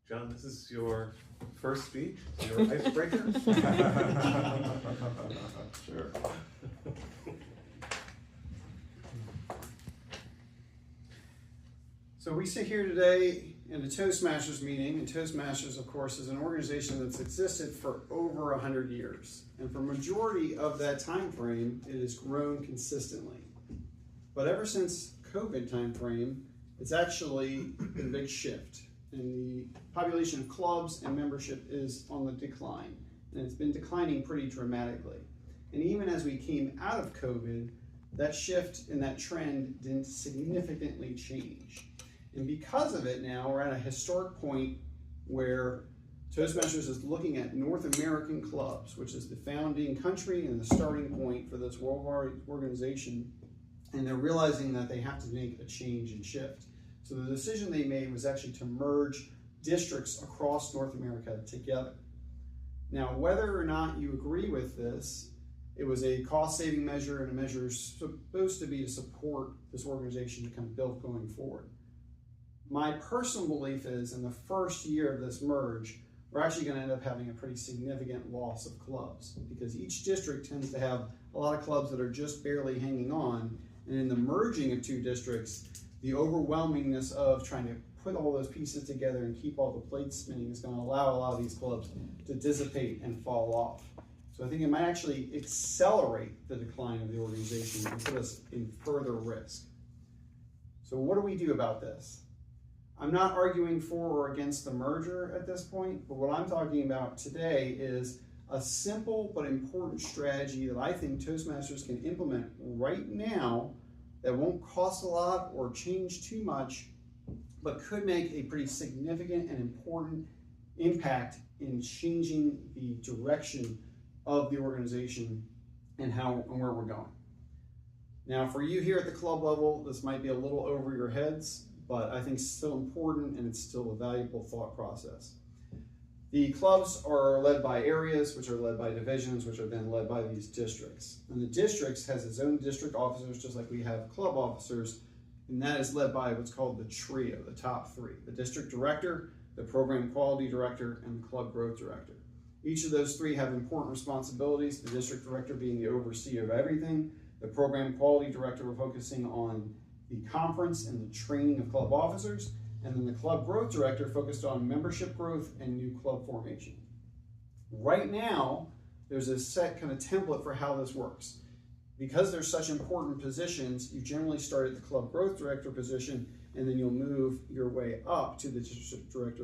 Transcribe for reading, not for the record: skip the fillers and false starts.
John, this is your first speech, your icebreaker. Sure. So we sit here today in a Toastmasters meeting, and Toastmasters, of course, is an organization that's existed for over 100 years. And for a majority of that time frame, it has grown consistently. But ever since COVID time frame, it's actually been a big shift. And the population of clubs and membership is on the decline. And it's been declining pretty dramatically. And even as we came out of COVID, that shift and that trend didn't significantly change. And because of it now, we're at a historic point where Toastmasters is looking at North American clubs, which is the founding country and the starting point for this worldwide organization. And they're realizing that they have to make a change and shift. So the decision they made was actually to merge districts across North America together. Now, whether or not you agree with this, it was a cost-saving measure and a measure supposed to be to support this organization to kind of build going forward. My personal belief is in the first year of this merge, we're actually going to end up having a pretty significant loss of clubs because each district tends to have a lot of clubs that are just barely hanging on. And in the merging of two districts, the overwhelmingness of trying to put all those pieces together and keep all the plates spinning is going to allow a lot of these clubs to dissipate and fall off. So I think it might actually accelerate the decline of the organization and put us in further risk. So what do we do about this? I'm not arguing for or against the merger at this point, but what I'm talking about today is a simple but important strategy that I think Toastmasters can implement right now that won't cost a lot or change too much, but could make a pretty significant and important impact in changing the direction of the organization and where we're going. Now, for you here at the club level, this might be a little over your heads, but I think it's still important and it's still a valuable thought process. The clubs are led by areas, which are led by divisions, which are then led by these districts. And the districts has its own district officers, just like we have club officers, and that is led by what's called the trio, the top three: the district director, the program quality director, and the club growth director. Each of those three have important responsibilities, the district director being the overseer of everything, the program quality director focusing on the conference and the training of club officers, and then the club growth director focused on membership growth and new club formation. Right now, there's a set kind of template for how this works. Because they're such important positions, you generally start at the club growth director position, and then you'll move your way up to the district director